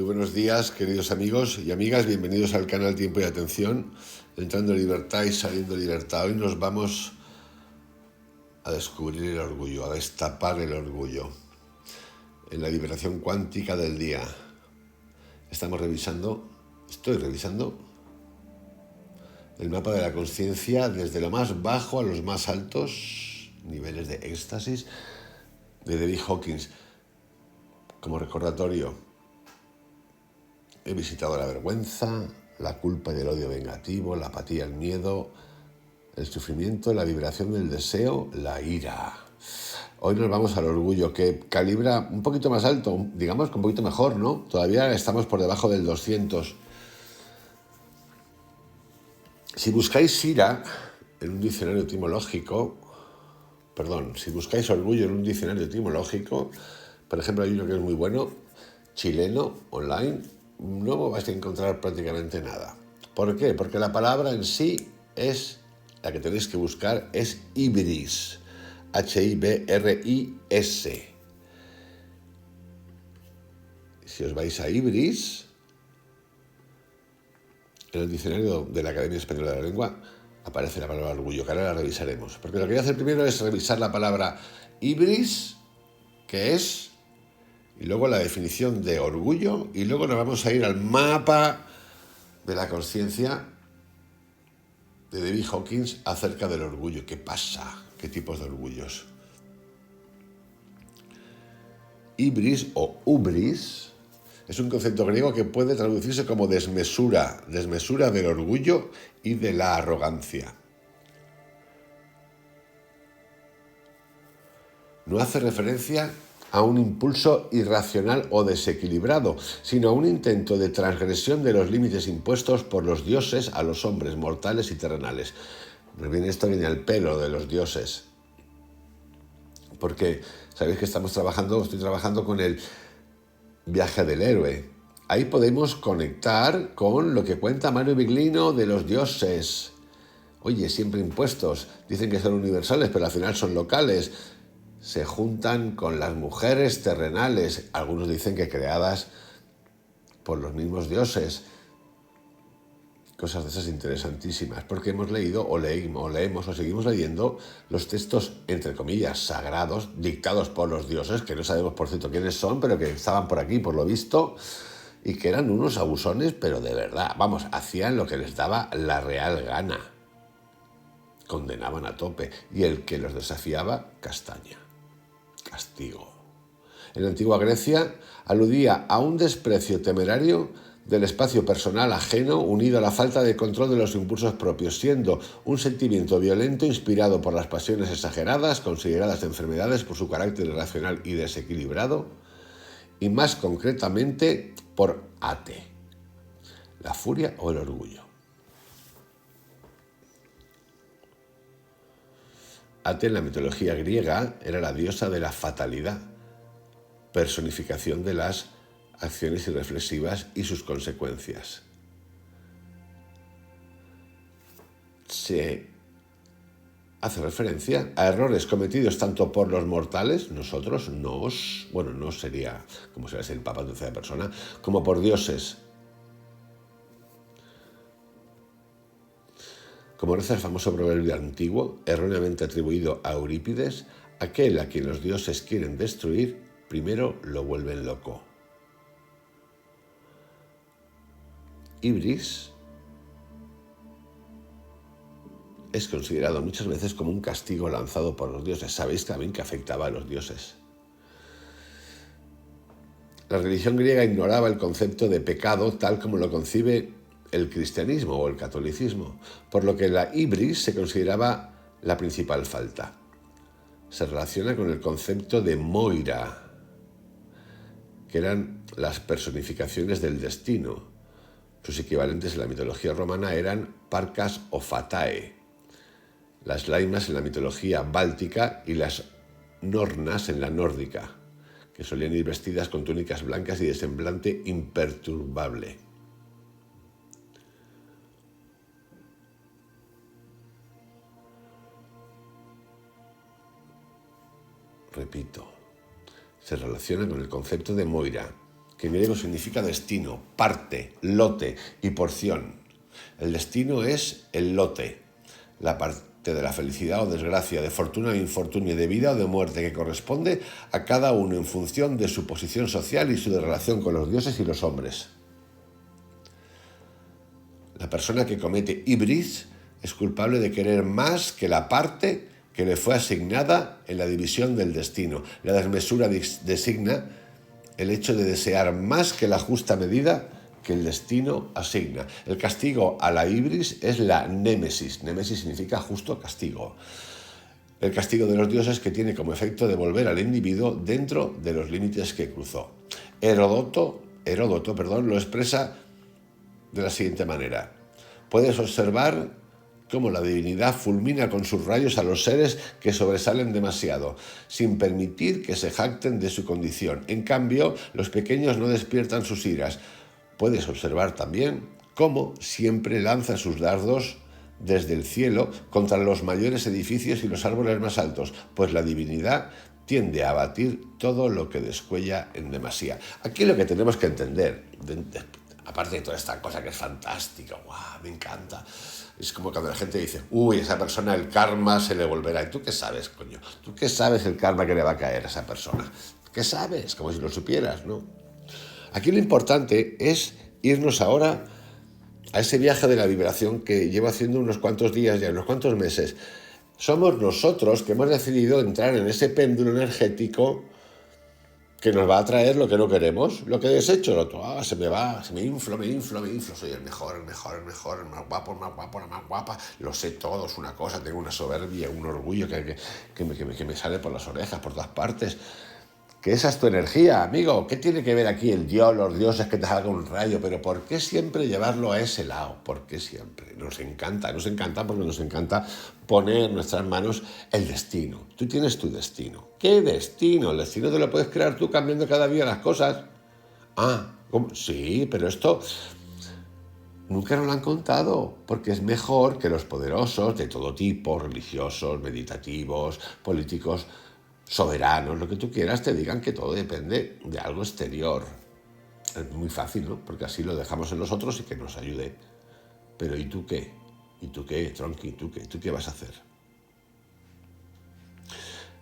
Muy buenos días, queridos amigos y amigas, bienvenidos al canal Tiempo y Atención, entrando en libertad y saliendo en libertad. Hoy nos vamos a descubrir el orgullo, a destapar el orgullo. En la liberación cuántica del día estoy revisando el mapa de la conciencia desde lo más bajo a los más altos niveles de éxtasis de David Hawkins. Como recordatorio, he visitado la vergüenza, la culpa y el odio vengativo, la apatía, el miedo, el sufrimiento, la vibración del deseo, la ira. Hoy nos vamos al orgullo, que calibra un poquito más alto, digamos que un poquito mejor, ¿no? Todavía estamos por debajo del 200. Si buscáis ira en un diccionario etimológico, si buscáis orgullo en un diccionario etimológico, por ejemplo, hay uno que es muy bueno, chileno, online, no vais a encontrar prácticamente nada. ¿Por qué? Porque la palabra en sí la que tenéis que buscar es hibris, H-I-B-R-I-S. Si os vais a hibris, en el diccionario de la Academia Española de la Lengua aparece la palabra orgullo, que ahora la revisaremos. Porque lo que voy a hacer primero es revisar la palabra hibris, que es, y luego la definición de orgullo, y luego nos vamos a ir al mapa de la conciencia de David Hawkins acerca del orgullo. ¿Qué pasa? ¿Qué tipos de orgullos? Hibris o hubris es un concepto griego que puede traducirse como desmesura del orgullo y de la arrogancia. No hace referencia a un impulso irracional o desequilibrado, sino a un intento de transgresión de los límites impuestos por los dioses a los hombres mortales y terrenales. Esto viene al pelo de los dioses, porque sabéis que estoy trabajando con el viaje del héroe. Ahí podemos conectar con lo que cuenta Mario Biglino de los dioses. Oye, siempre impuestos, dicen que son universales, pero al final son locales. Se juntan con las mujeres terrenales, algunos dicen que creadas por los mismos dioses. Cosas de esas interesantísimas, porque hemos leído o leemos o seguimos leyendo los textos, entre comillas, sagrados, dictados por los dioses, que no sabemos por cierto quiénes son, pero que estaban por aquí, por lo visto, y que eran unos abusones, pero de verdad, hacían lo que les daba la real gana. Condenaban a tope, y el que los desafiaba, castaña. Castigo. En la antigua Grecia aludía a un desprecio temerario del espacio personal ajeno unido a la falta de control de los impulsos propios, siendo un sentimiento violento inspirado por las pasiones exageradas, consideradas enfermedades por su carácter irracional y desequilibrado, y más concretamente por Ate, la furia o el orgullo. Ate en la mitología griega era la diosa de la fatalidad, personificación de las acciones irreflexivas y sus consecuencias. Se hace referencia a errores cometidos tanto por los mortales, nosotros, no sería como sería ser el Papa en tercera persona, como por dioses. Como reza el famoso proverbio antiguo, erróneamente atribuido a Eurípides, aquel a quien los dioses quieren destruir, primero lo vuelven loco. Hibris es considerado muchas veces como un castigo lanzado por los dioses. Sabéis también que afectaba a los dioses. La religión griega ignoraba el concepto de pecado tal como lo concibe el cristianismo o el catolicismo, por lo que la hibris se consideraba la principal falta. Se relaciona con el concepto de Moira, que eran las personificaciones del destino. Sus equivalentes en la mitología romana eran Parcas o Fatae, las Laimas en la mitología báltica y las Nornas en la nórdica, que solían ir vestidas con túnicas blancas y de semblante imperturbable. Repito, se relaciona con el concepto de Moira, que en griego significa destino, parte, lote y porción. El destino es el lote, la parte de la felicidad o desgracia, de fortuna o infortunio, de vida o de muerte, que corresponde a cada uno en función de su posición social y su relación con los dioses y los hombres. La persona que comete ibris es culpable de querer más que la parte que le fue asignada en la división del destino. La desmesura designa el hecho de desear más que la justa medida que el destino asigna. El castigo a la ibris es la némesis. Némesis significa justo castigo. El castigo de los dioses, que tiene como efecto devolver al individuo dentro de los límites que cruzó. Heródoto, lo expresa de la siguiente manera. Puedes observar cómo la divinidad fulmina con sus rayos a los seres que sobresalen demasiado, sin permitir que se jacten de su condición. En cambio, los pequeños no despiertan sus iras. Puedes observar también cómo siempre lanza sus dardos desde el cielo contra los mayores edificios y los árboles más altos, pues la divinidad tiende a abatir todo lo que descuella en demasía. Aquí lo que tenemos que entender, aparte de toda esta cosa que es fantástica, ¡guau!, me encanta. Es como cuando la gente dice, uy, esa persona el karma se le volverá. ¿Y tú qué sabes, coño? ¿Tú qué sabes el karma que le va a caer a esa persona? ¿Qué sabes? Como si lo supieras, ¿no? Aquí lo importante es irnos ahora a ese viaje de la vibración que llevo haciendo unos cuantos días ya, unos cuantos meses. Somos nosotros que hemos decidido entrar en ese péndulo energético que nos va a traer lo que no queremos, lo que desecho, lo otro, se me inflo, soy el mejor, el más guapo, la más guapa, lo sé todo, es una cosa, tengo una soberbia, un orgullo que me sale por las orejas, por todas partes. Que esa es tu energía, amigo. ¿Qué tiene que ver aquí el dios, los dioses, que te salga un rayo? Pero ¿por qué siempre llevarlo a ese lado? ¿Por qué siempre? Nos encanta porque nos encanta poner en nuestras manos el destino. Tú tienes tu destino. ¿Qué destino? El destino te lo puedes crear tú cambiando cada día las cosas. Ah, ¿cómo? Sí, pero esto nunca nos lo han contado, porque es mejor que los poderosos de todo tipo, religiosos, meditativos, políticos, soberanos, lo que tú quieras, te digan que todo depende de algo exterior. Es muy fácil, ¿no? Porque así lo dejamos en los otros y que nos ayude. Pero ¿y tú qué? ¿Y tú qué, tronqui? ¿Tú qué? ¿Tú qué vas a hacer?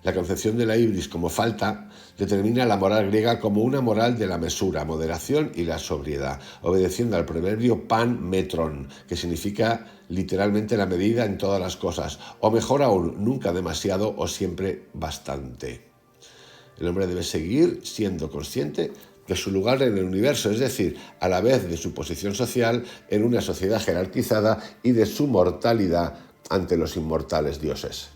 La concepción de la ibris como falta determina la moral griega como una moral de la mesura, moderación y la sobriedad, obedeciendo al proverbio pan metron, que significa literalmente la medida en todas las cosas, o mejor aún, nunca demasiado o siempre bastante. El hombre debe seguir siendo consciente de su lugar en el universo, es decir, a la vez de su posición social en una sociedad jerarquizada y de su mortalidad ante los inmortales dioses.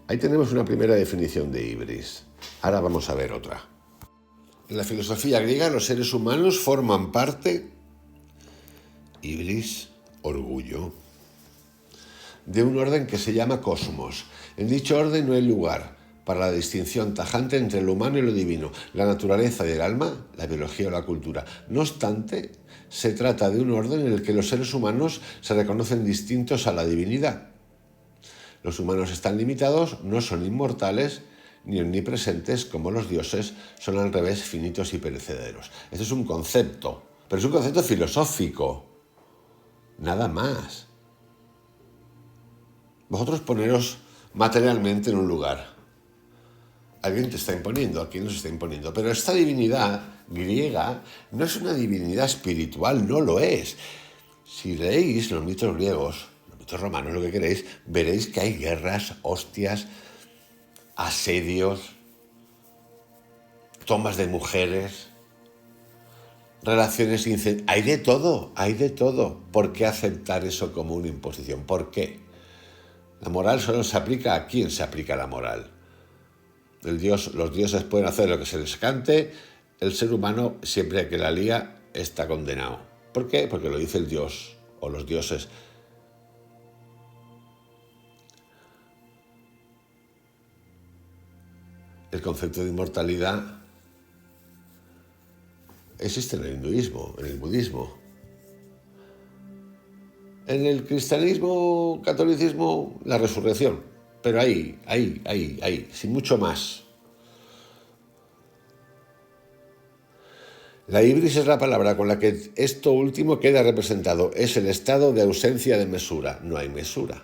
Ahí tenemos una primera definición de ibris. Ahora vamos a ver otra. En la filosofía griega, los seres humanos forman parte, ibris, orgullo, de un orden que se llama cosmos. En dicho orden no hay lugar para la distinción tajante entre lo humano y lo divino, la naturaleza y el alma, la biología o la cultura. No obstante, se trata de un orden en el que los seres humanos se reconocen distintos a la divinidad. Los humanos están limitados, no son inmortales ni omnipresentes como los dioses, son al revés finitos y perecederos. Este es un concepto, pero es un concepto filosófico, nada más. Vosotros poneros materialmente en un lugar. Alguien te está imponiendo, aquí nos está imponiendo, pero esta divinidad griega no es una divinidad espiritual, no lo es. Si leéis los mitos griegos, romanos, lo que queréis, veréis que hay guerras, hostias, asedios, tomas de mujeres, relaciones incendiarias. Hay de todo. ¿Por qué aceptar eso como una imposición? ¿Por qué? La moral solo se aplica a quién se aplica la moral. Los dioses pueden hacer lo que se les cante, el ser humano, siempre que la lía, está condenado. ¿Por qué? Porque lo dice el dios o los dioses. El concepto de inmortalidad existe en el hinduismo, en el budismo. En el cristianismo, catolicismo, la resurrección. Pero ahí, sin mucho más. La ibris es la palabra con la que esto último queda representado. Es el estado de ausencia de mesura. No hay mesura.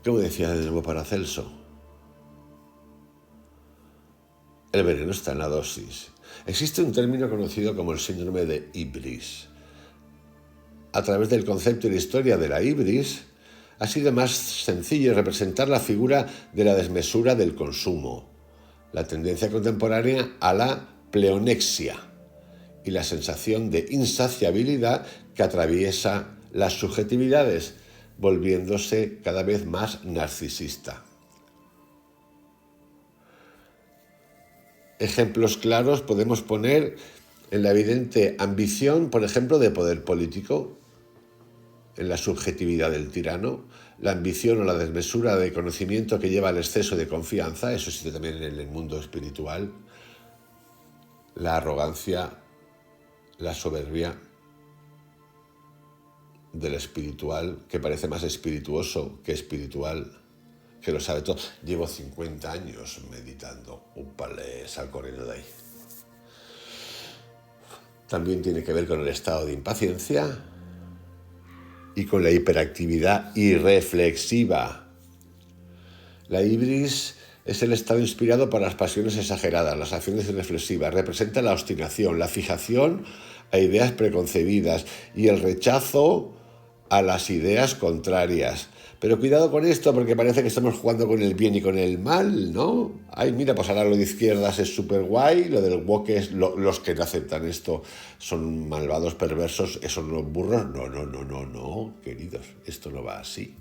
Como decía de nuevo Paracelso, el veneno está en la dosis. Existe un término conocido como el síndrome de ibris. A través del concepto y la historia de la ibris, ha sido más sencillo representar la figura de la desmesura del consumo, la tendencia contemporánea a la pleonexia y la sensación de insaciabilidad que atraviesa las subjetividades, volviéndose cada vez más narcisista. Ejemplos claros podemos poner en la evidente ambición, por ejemplo, de poder político, en la subjetividad del tirano, la ambición o la desmesura de conocimiento que lleva al exceso de confianza, eso existe también en el mundo espiritual, la arrogancia, la soberbia del espiritual, que parece más espirituoso que espiritual, que lo sabe todo. Llevo 50 años meditando, upale, sal corriendo de ahí. También tiene que ver con el estado de impaciencia y con la hiperactividad irreflexiva. La ibris es el estado inspirado por las pasiones exageradas, las acciones irreflexivas. Representa la obstinación, la fijación a ideas preconcebidas y el rechazo a las ideas contrarias. Pero cuidado con esto, porque parece que estamos jugando con el bien y con el mal, ¿no? Ay, mira, pues ahora lo de izquierdas es súper guay, lo del woke es... los que no aceptan esto son malvados, perversos, son los burros. No, queridos, esto no va así.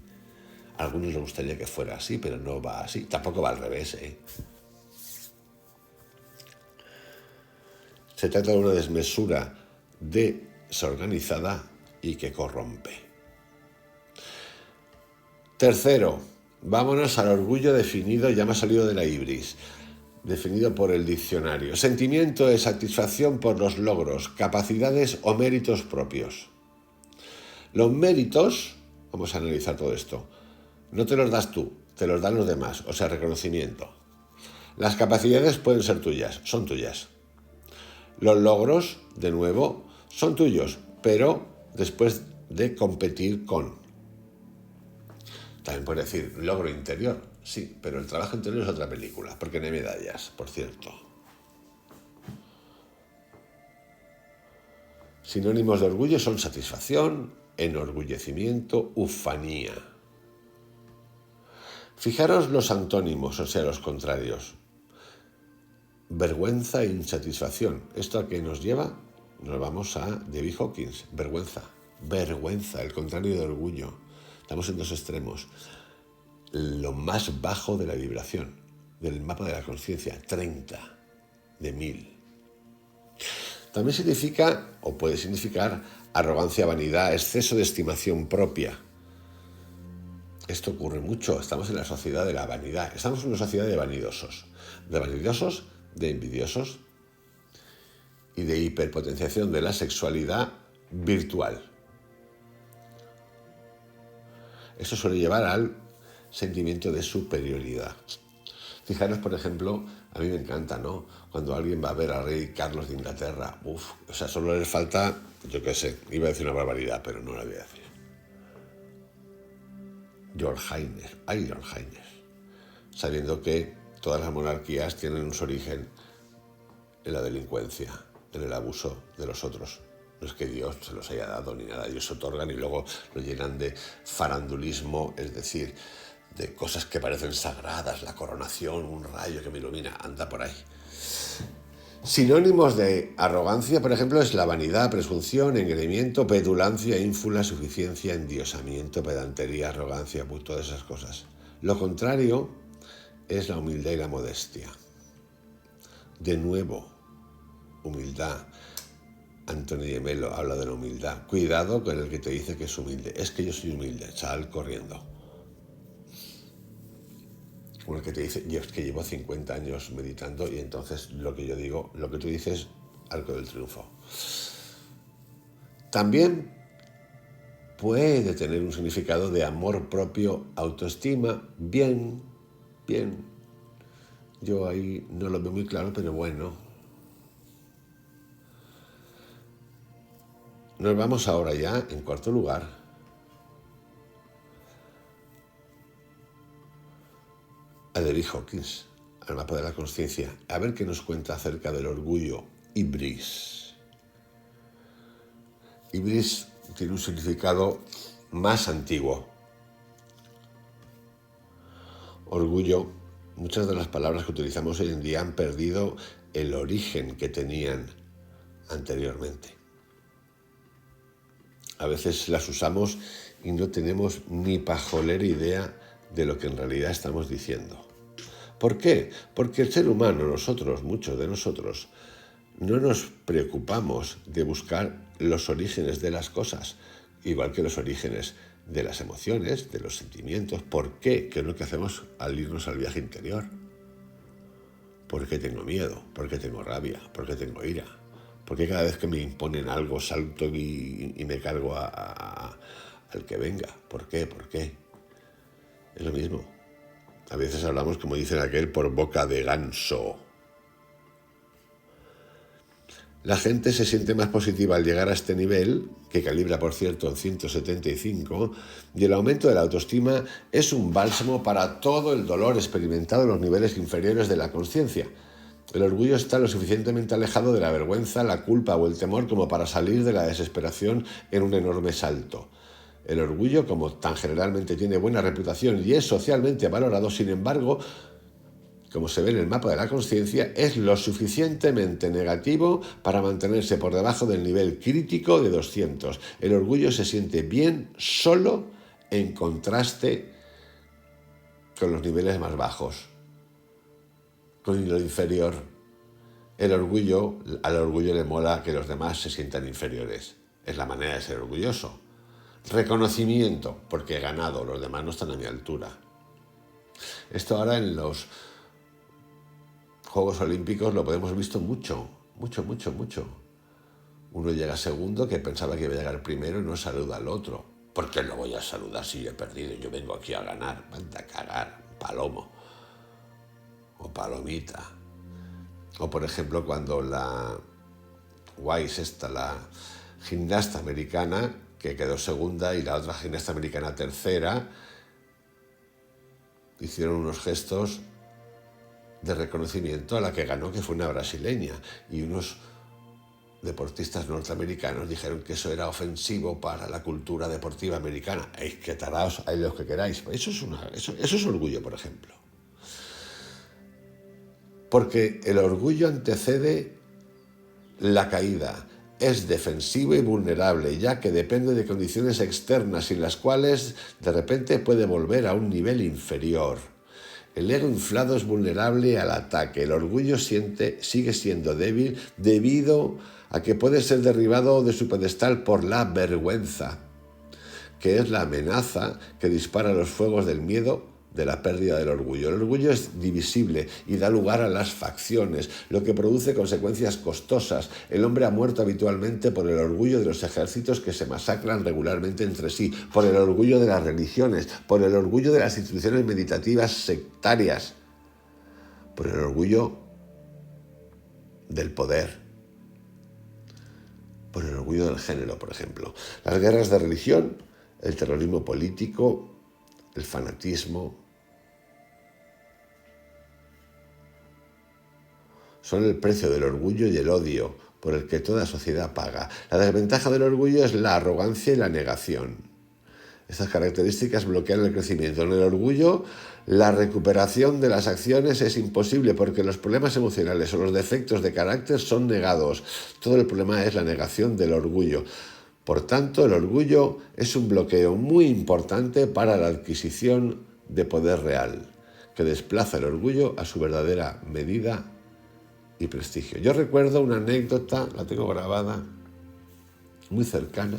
A algunos les gustaría que fuera así, pero no va así. Tampoco va al revés, ¿eh? Se trata de una desmesura desorganizada y que corrompe. Tercero, vámonos al orgullo definido, ya me ha salido de la ibris, definido por el diccionario. Sentimiento de satisfacción por los logros, capacidades o méritos propios. Los méritos, vamos a analizar todo esto, no te los das tú, te los dan los demás, o sea, reconocimiento. Las capacidades pueden ser tuyas, son tuyas. Los logros, de nuevo, son tuyos, pero después de competir con. También puedes decir logro interior, sí, pero el trabajo interior es otra película, porque no hay medallas, por cierto. Sinónimos de orgullo son satisfacción, enorgullecimiento, ufanía. Fijaros los antónimos, o sea, los contrarios. Vergüenza e insatisfacción. ¿Esto a qué nos lleva? Nos vamos a David Hawkins. Vergüenza. Vergüenza, el contrario de orgullo. Estamos en dos extremos. Lo más bajo de la vibración, del mapa de la conciencia, 30 de 1000. También significa, o puede significar, arrogancia, vanidad, exceso de estimación propia. Esto ocurre mucho. Estamos en la sociedad de la vanidad. Estamos en una sociedad de vanidosos, de envidiosos y de hiperpotenciación de la sexualidad virtual. Eso suele llevar al sentimiento de superioridad. Fijaros, por ejemplo, a mí me encanta, ¿no? Cuando alguien va a ver al rey Carlos de Inglaterra, o sea, solo les falta, yo qué sé, iba a decir una barbaridad, pero no la voy a decir. George Hainer, sabiendo que todas las monarquías tienen su origen en la delincuencia, en el abuso de los otros. No es que Dios se los haya dado ni nada, ellos se otorgan y luego lo llenan de farandulismo, es decir, de cosas que parecen sagradas, la coronación, un rayo que me ilumina, anda por ahí. Sinónimos de arrogancia, por ejemplo, es la vanidad, presunción, engreimiento, petulancia, ínfula, suficiencia, endiosamiento, pedantería, arrogancia, pues todas esas cosas. Lo contrario es la humildad y la modestia. De nuevo, humildad. Antonio de Melo habla de la humildad. Cuidado con el que te dice que es humilde. Es que yo soy humilde, sal corriendo. Como el que te dice, yo es que llevo 50 años meditando y entonces lo que yo digo, lo que tú dices, arco del triunfo. También puede tener un significado de amor propio, autoestima, bien. Yo ahí no lo veo muy claro, pero bueno. Nos vamos ahora ya, en cuarto lugar, a David Hawkins, al mapa de la conciencia, a ver qué nos cuenta acerca del orgullo. Ibris. Ibris tiene un significado más antiguo. Orgullo, muchas de las palabras que utilizamos hoy en día han perdido el origen que tenían anteriormente. A veces las usamos y no tenemos ni pajolera idea de lo que en realidad estamos diciendo. ¿Por qué? Porque el ser humano, nosotros, muchos de nosotros, no nos preocupamos de buscar los orígenes de las cosas, igual que los orígenes de las emociones, de los sentimientos. ¿Por qué? ¿Qué es lo que hacemos al irnos al viaje interior? ¿Por qué tengo miedo? ¿Por qué tengo rabia? ¿Por qué tengo ira? ¿Por qué cada vez que me imponen algo salto y me cargo al que venga? ¿Por qué? ¿Por qué? Es lo mismo. A veces hablamos, como dicen aquel, por boca de ganso. La gente se siente más positiva al llegar a este nivel, que calibra por cierto en 175, y el aumento de la autoestima es un bálsamo para todo el dolor experimentado en los niveles inferiores de la conciencia. El orgullo está lo suficientemente alejado de la vergüenza, la culpa o el temor como para salir de la desesperación en un enorme salto. El orgullo, como tan generalmente tiene buena reputación y es socialmente valorado, sin embargo, como se ve en el mapa de la conciencia, es lo suficientemente negativo para mantenerse por debajo del nivel crítico de 200. El orgullo se siente bien solo en contraste con los niveles más bajos, con lo inferior. Al orgullo le mola que los demás se sientan inferiores. Es la manera de ser orgulloso. Reconocimiento, porque he ganado, los demás no están a mi altura. Esto ahora en los Juegos Olímpicos lo podemos visto mucho. Uno llega segundo que pensaba que iba a llegar primero y no saluda al otro. ¿Por qué lo voy a saludar si yo he perdido? Yo vengo aquí a ganar. Manda a cagar, palomo. O palomita. O por ejemplo cuando la Wise, la gimnasta americana, que quedó segunda, y la otra gimnasta americana tercera, hicieron unos gestos de reconocimiento a la que ganó, que fue una brasileña, y unos deportistas norteamericanos dijeron que eso era ofensivo para la cultura deportiva americana. ¡Que taraos! Hay los que queráis. Eso es orgullo, por ejemplo. Porque el orgullo antecede la caída. Es defensivo y vulnerable, ya que depende de condiciones externas sin las cuales de repente puede volver a un nivel inferior. El ego inflado es vulnerable al ataque. El orgullo sigue siendo débil debido a que puede ser derribado de su pedestal por la vergüenza, que es la amenaza que dispara los fuegos del miedo de la pérdida del orgullo. El orgullo es divisible y da lugar a las facciones, lo que produce consecuencias costosas. El hombre ha muerto habitualmente por el orgullo de los ejércitos que se masacran regularmente entre sí, por el orgullo de las religiones, por el orgullo de las instituciones meditativas sectarias, por el orgullo del poder, por el orgullo del género, por ejemplo. Las guerras de religión, el terrorismo político, el fanatismo, son el precio del orgullo y el odio por el que toda sociedad paga. La desventaja del orgullo es la arrogancia y la negación. Estas características bloquean el crecimiento. En el orgullo, la recuperación de las acciones es imposible porque los problemas emocionales o los defectos de carácter son negados. Todo el problema es la negación del orgullo. Por tanto, el orgullo es un bloqueo muy importante para la adquisición de poder real, que desplaza el orgullo a su verdadera medida y prestigio. Yo recuerdo una anécdota, la tengo grabada, muy cercana,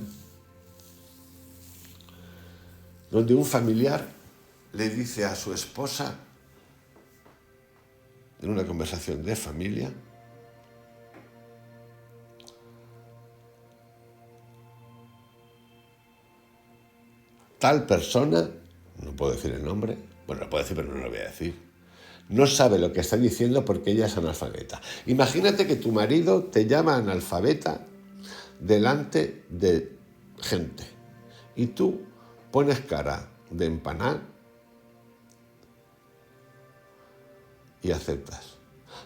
donde un familiar le dice a su esposa, en una conversación de familia, tal persona, no puedo decir el nombre, bueno, lo puedo decir pero no lo voy a decir, no sabe lo que está diciendo porque ella es analfabeta. Imagínate que tu marido te llama analfabeta delante de gente y tú pones cara de empanar y aceptas.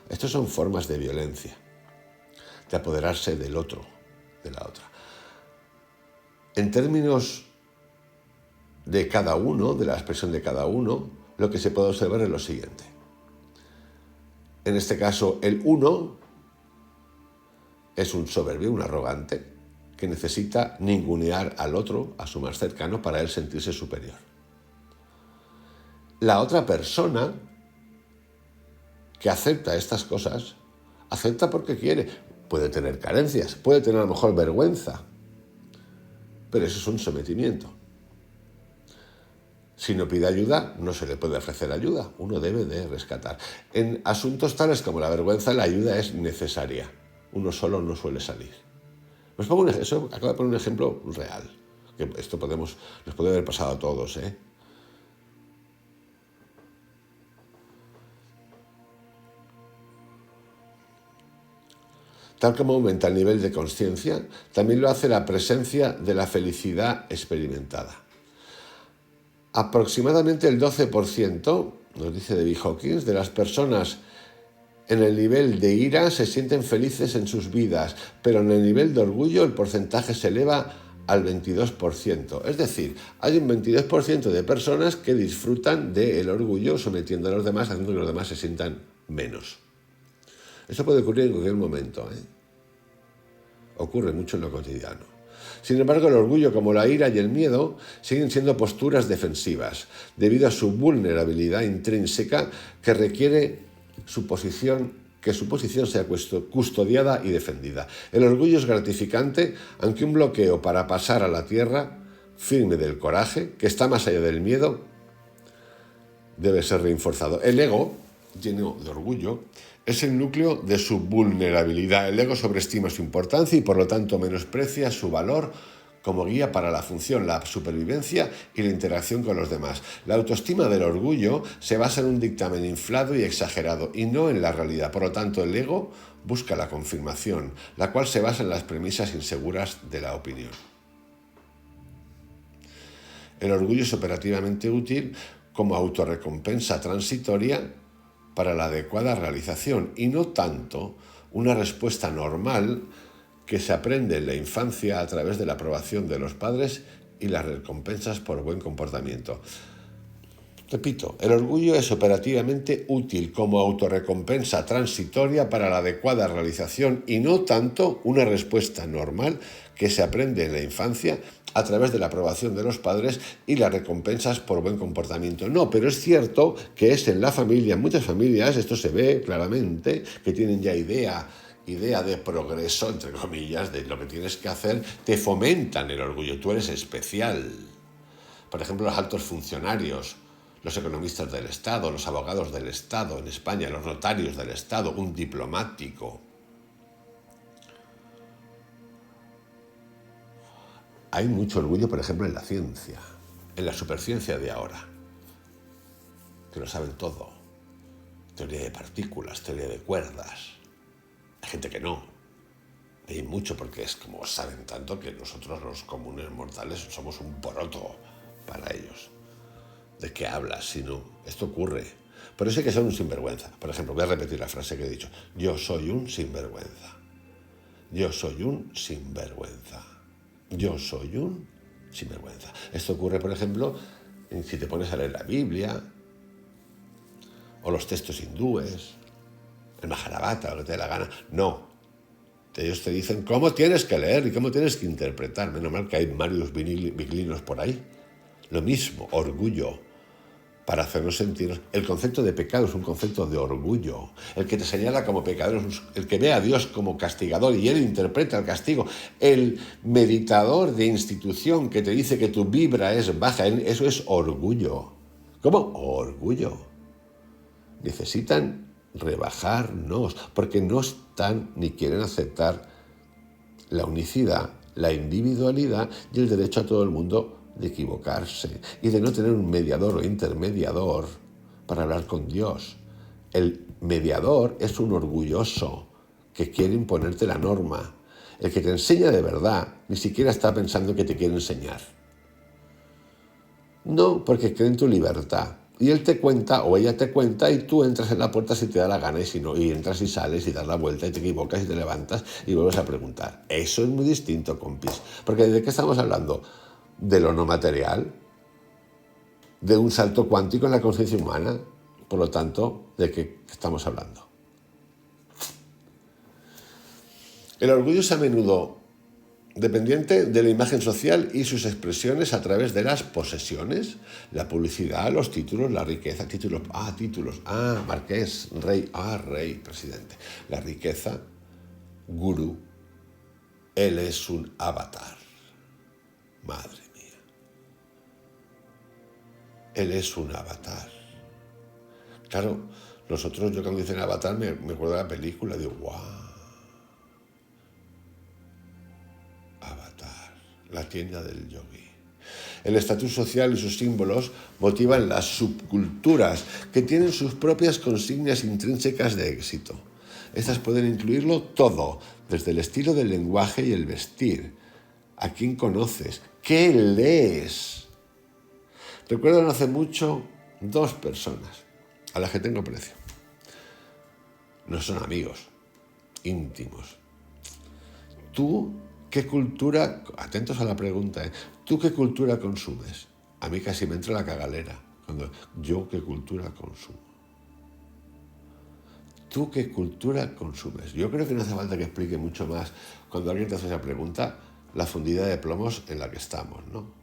Estas son formas de violencia, de apoderarse del otro, de la otra. En términos de cada uno, de la expresión de cada uno, lo que se puede observar es lo siguiente. En este caso, el uno es un soberbio, un arrogante, que necesita ningunear al otro, a su más cercano, para él sentirse superior. La otra persona que acepta estas cosas, acepta porque quiere. Puede tener carencias, puede tener a lo mejor vergüenza, pero eso es un sometimiento. Si no pide ayuda, no se le puede ofrecer ayuda. Uno debe de rescatar. En asuntos tales como la vergüenza, la ayuda es necesaria. Uno solo no suele salir. Acabo de poner un ejemplo real. Que esto nos puede haber pasado a todos, ¿eh? Tal como aumenta el nivel de consciencia, también lo hace la presencia de la felicidad experimentada. Aproximadamente el 12%, nos dice David Hawkins, de las personas en el nivel de ira se sienten felices en sus vidas, pero en el nivel de orgullo el porcentaje se eleva al 22%. Es decir, hay un 22% de personas que disfrutan del orgullo sometiendo a los demás, haciendo que los demás se sientan menos. Esto puede ocurrir en cualquier momento, ¿eh? Ocurre mucho en lo cotidiano. Sin embargo, el orgullo, como la ira y el miedo, siguen siendo posturas defensivas, debido a su vulnerabilidad intrínseca que requiere que su posición sea custodiada y defendida. El orgullo es gratificante, aunque un bloqueo para pasar a la tierra firme del coraje, que está más allá del miedo, debe ser reforzado. El ego, lleno de orgullo, es el núcleo de su vulnerabilidad. El ego sobreestima su importancia y por lo tanto menosprecia su valor como guía para la función, la supervivencia y la interacción con los demás. La autoestima del orgullo se basa en un dictamen inflado y exagerado y no en la realidad. Por lo tanto, el ego busca la confirmación, la cual se basa en las premisas inseguras de la opinión. El orgullo es operativamente útil como autorrecompensa transitoria para la adecuada realización y no tanto una respuesta normal que se aprende en la infancia a través de la aprobación de los padres y las recompensas por buen comportamiento. Repito, el orgullo es operativamente útil como autorrecompensa transitoria para la adecuada realización y no tanto una respuesta normal que se aprende en la infancia a través de la aprobación de los padres y las recompensas por buen comportamiento. No, pero es cierto que es en la familia, en muchas familias, esto se ve claramente, que tienen ya idea de progreso, entre comillas, de lo que tienes que hacer, te fomentan el orgullo. Tú eres especial. Por ejemplo, los altos funcionarios, los economistas del Estado, los abogados del Estado en España, los notarios del Estado, un diplomático. Hay mucho orgullo, por ejemplo, en la ciencia, en la superciencia de ahora, que lo saben todo. Teoría de partículas, teoría de cuerdas. Hay gente que no. Hay mucho porque es como saben tanto que nosotros los comunes mortales somos un poroto para ellos. ¿De qué hablas? Si no, esto ocurre. Por eso hay que ser un sinvergüenza. Por ejemplo, voy a repetir la frase que he dicho. Yo soy un sinvergüenza. Yo soy un sinvergüenza. Yo soy un sinvergüenza. Esto ocurre, por ejemplo, si te pones a leer la Biblia o los textos hindúes, el Mahabharata, lo que te dé la gana. No. Ellos te dicen cómo tienes que leer y cómo tienes que interpretar. Menos mal que hay Marius Viglinos por ahí. Lo mismo, orgullo, para hacernos sentir. El concepto de pecado es un concepto de orgullo. El que te señala como pecador, el que ve a Dios como castigador y él interpreta el castigo. El meditador de institución que te dice que tu vibra es baja, eso es orgullo. ¿Cómo? Orgullo. Necesitan rebajarnos porque no están ni quieren aceptar la unicidad, la individualidad y el derecho a todo el mundo de equivocarse y de no tener un mediador o intermediador para hablar con Dios. El mediador es un orgulloso que quiere imponerte la norma. El que te enseña de verdad ni siquiera está pensando que te quiere enseñar. No, porque cree en tu libertad. Y él te cuenta o ella te cuenta y tú entras en la puerta si te da la gana y si no, y entras y sales y das la vuelta y te equivocas y te levantas y vuelves a preguntar. Eso es muy distinto, compis. Porque ¿de qué estamos hablando? De lo no material, de un salto cuántico en la conciencia humana. Por lo tanto, ¿de qué estamos hablando? El orgullo es a menudo dependiente de la imagen social y sus expresiones a través de las posesiones, la publicidad, los títulos, la riqueza, títulos, marqués, rey, presidente. La riqueza, gurú, él es un avatar. Madre mía. Él es un avatar. Claro, nosotros, yo cuando dicen avatar me acuerdo de la película, digo, ¡guau! Avatar, la tienda del yogi. El estatus social y sus símbolos motivan las subculturas que tienen sus propias consignas intrínsecas de éxito. Estas pueden incluirlo todo, desde el estilo del lenguaje y el vestir. ¿A quién conoces? ¿Qué lees? Recuerdo no hace mucho 2 personas a las que tengo aprecio. No son amigos, íntimos. ¿Tú qué cultura, atentos a la pregunta, ¿tú qué cultura consumes? A mí casi me entra la cagalera cuando yo qué cultura consumo. ¿Tú qué cultura consumes? Yo creo que no hace falta que explique mucho más cuando alguien te hace esa pregunta la fundida de plomos en la que estamos, ¿no?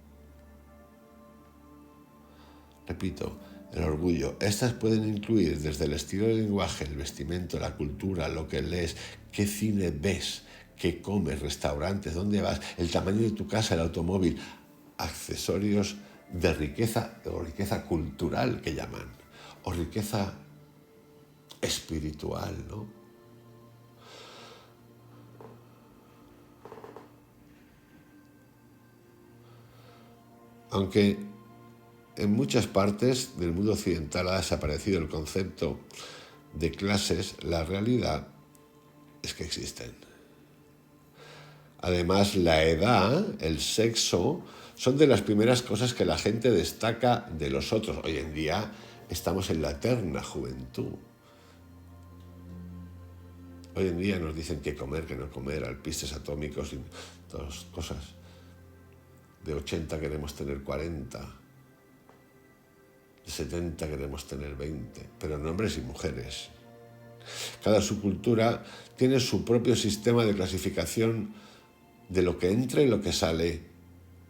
Repito, el orgullo. Estas pueden incluir desde el estilo del lenguaje, el vestimento, la cultura, lo que lees, qué cine ves, qué comes, restaurantes, dónde vas, el tamaño de tu casa, el automóvil, accesorios de riqueza o riqueza cultural que llaman, o riqueza espiritual, ¿no? Aunque en muchas partes del mundo occidental ha desaparecido el concepto de clases, la realidad es que existen. Además, la edad, el sexo, son de las primeras cosas que la gente destaca de los otros. Hoy en día estamos en la eterna juventud. Hoy en día nos dicen qué comer, qué no comer, alpistes atómicos y todas cosas. De 80 queremos tener 40, de 70 queremos tener 20, pero en hombres y mujeres. Cada subcultura tiene su propio sistema de clasificación de lo que entra y lo que sale,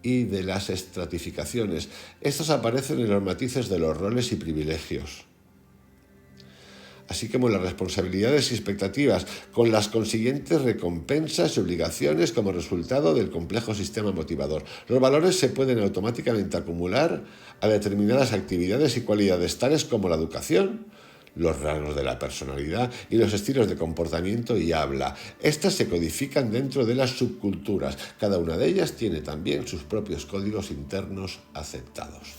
y de las estratificaciones. Estos aparecen en los matices de los roles y privilegios, así como las responsabilidades y expectativas, con las consiguientes recompensas y obligaciones como resultado del complejo sistema motivador. Los valores se pueden automáticamente acumular a determinadas actividades y cualidades tales como la educación, los rasgos de la personalidad y los estilos de comportamiento y habla. Estas se codifican dentro de las subculturas. Cada una de ellas tiene también sus propios códigos internos aceptados.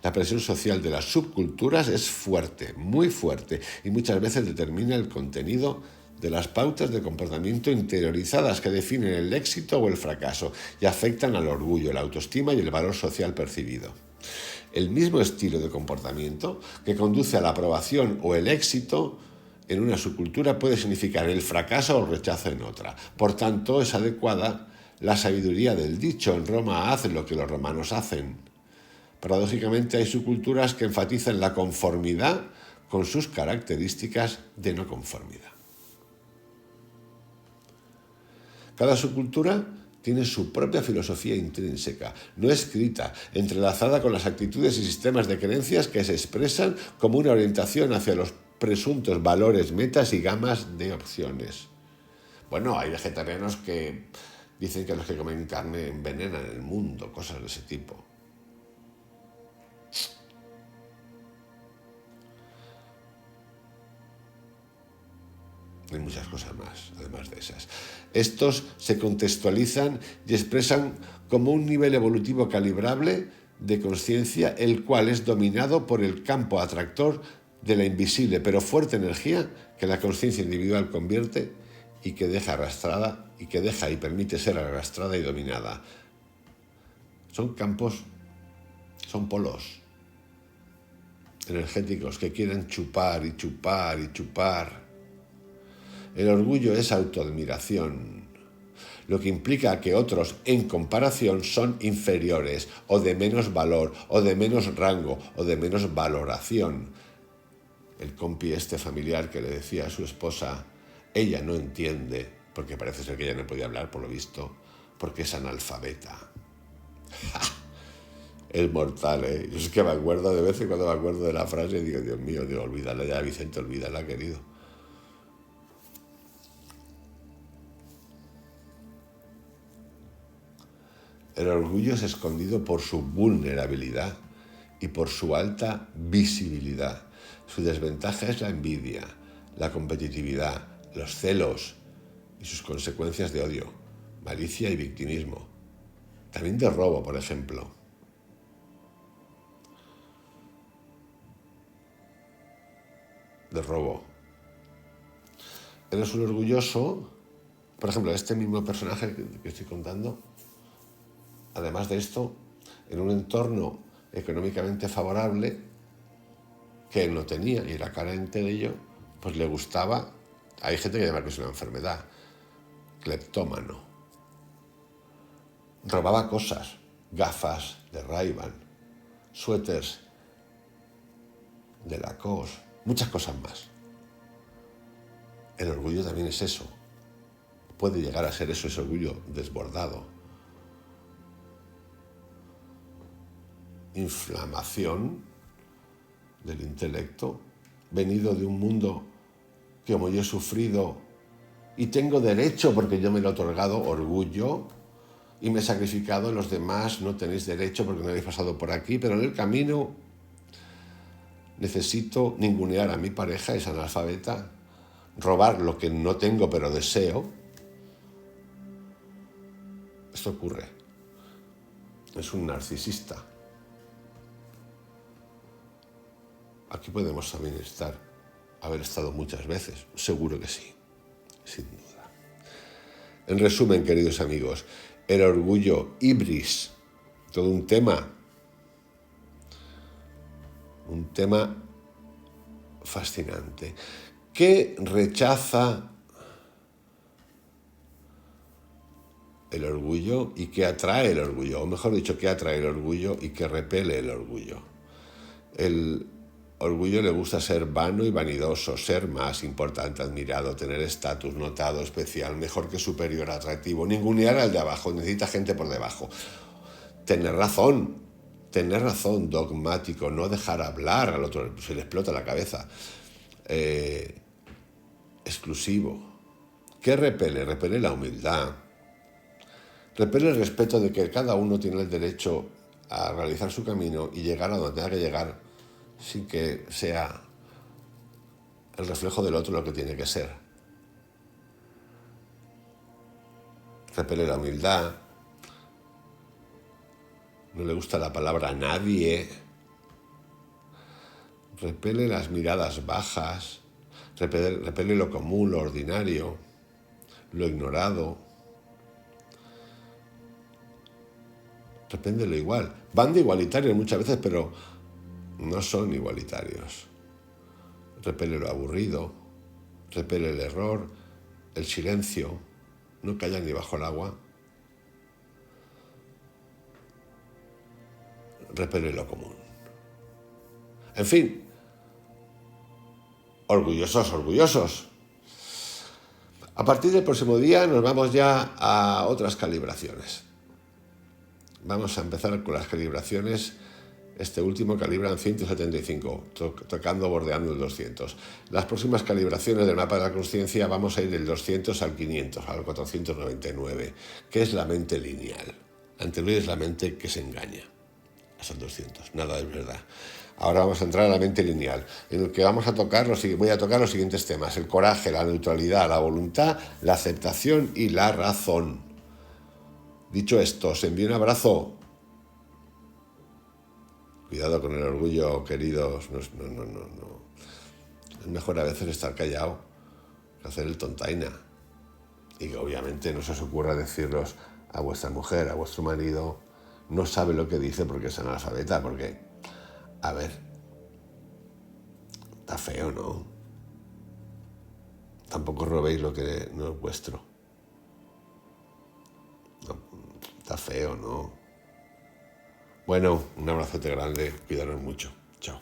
La presión social de las subculturas es fuerte, muy fuerte, y muchas veces determina el contenido de las pautas de comportamiento interiorizadas que definen el éxito o el fracaso y afectan al orgullo, la autoestima y el valor social percibido. El mismo estilo de comportamiento que conduce a la aprobación o el éxito en una subcultura puede significar el fracaso o el rechazo en otra. Por tanto, es adecuada la sabiduría del dicho: en Roma hacen lo que los romanos hacen. Paradójicamente, hay subculturas que enfatizan la conformidad con sus características de no conformidad. Cada subcultura tiene su propia filosofía intrínseca, no escrita, entrelazada con las actitudes y sistemas de creencias que se expresan como una orientación hacia los presuntos valores, metas y gamas de opciones. Bueno, hay vegetarianos que dicen que los que comen carne envenenan el mundo, cosas de ese tipo. Hay muchas cosas más, además de esas. Estos se contextualizan y expresan como un nivel evolutivo calibrable de conciencia, el cual es dominado por el campo atractor de la invisible pero fuerte energía que la conciencia individual convierte y que deja arrastrada y que deja y permite ser arrastrada y dominada. Son campos, son polos energéticos que quieren chupar y chupar y chupar. El orgullo es autoadmiración, lo que implica que otros en comparación son inferiores o de menos valor o de menos rango o de menos valoración. El compi este familiar que le decía a su esposa, ella no entiende, porque parece ser que ella no podía hablar por lo visto, porque es analfabeta. Es mortal, ¿eh? Yo es que me acuerdo de veces cuando me acuerdo de la frase, digo, Dios mío, olvídala ya, Vicente, olvídala, querido. El orgullo es escondido por su vulnerabilidad y por su alta visibilidad. Su desventaja es la envidia, la competitividad, los celos y sus consecuencias de odio, malicia y victimismo. También de robo, por ejemplo. De robo. Eres un orgulloso, por ejemplo, este mismo personaje que estoy contando, además de esto, en un entorno económicamente favorable que él no tenía y era carente de ello, pues le gustaba, hay gente que llama que es una enfermedad, cleptómano. Robaba cosas, gafas de Ray-Ban, suéteres de Lacoste, muchas cosas más. El orgullo también es eso. Puede llegar a ser eso, ese orgullo desbordado. Inflamación del intelecto, venido de un mundo que como yo he sufrido y tengo derecho porque yo me lo he otorgado, orgullo, y me he sacrificado, los demás no tenéis derecho porque no habéis pasado por aquí, pero en el camino necesito ningunear a mi pareja, es analfabeta, robar lo que no tengo pero deseo. Esto ocurre. Es un narcisista. Aquí podemos también haber estado muchas veces, seguro que sí, sin duda. En resumen, queridos amigos, el orgullo ibris, todo un tema fascinante, que rechaza el orgullo y que atrae el orgullo, o mejor dicho, que atrae el orgullo y que repele el orgullo. El orgullo le gusta ser vano y vanidoso, ser más importante, admirado, tener estatus, notado, especial, mejor que superior, atractivo, ningunear al de abajo, necesita gente por debajo. Tener razón, dogmático, no dejar hablar al otro, se le explota la cabeza. Exclusivo. ¿Qué repele? Repele la humildad. Repele el respeto de que cada uno tiene el derecho a realizar su camino y llegar a donde tenga que llegar sin que sea el reflejo del otro lo que tiene que ser. Repele la humildad. No le gusta la palabra nadie. Repele las miradas bajas. Repele lo común, lo ordinario, lo ignorado. Repele lo igual. Van de igualitarios muchas veces, pero no son igualitarios. Repele lo aburrido, repele el error, el silencio, no calla ni bajo el agua. Repele lo común. En fin, orgullosos. A partir del próximo día nos vamos ya a otras calibraciones. Vamos a empezar con las calibraciones. Este último calibran 175, bordeando el 200. Las próximas calibraciones del mapa de la consciencia vamos a ir del 200 al 500, al 499, que es la mente lineal. La anterior es la mente que se engaña, hasta el 200, nada es verdad. Ahora vamos a entrar a la mente lineal, en el que voy a tocar los siguientes temas: el coraje, la neutralidad, la voluntad, la aceptación y la razón. Dicho esto, os envío un abrazo Cuidado con el orgullo, queridos. No, no, no, no, no. Es mejor a veces estar callado que hacer el tontaina. Y que obviamente no se os ocurra decirlos a vuestra mujer, a vuestro marido. No sabe lo que dice porque es analfabeta, porque, a ver, está feo, ¿no? Tampoco robéis lo que no es vuestro. No, está feo, ¿no? Bueno, un abrazote grande, cuidaros mucho. Chao.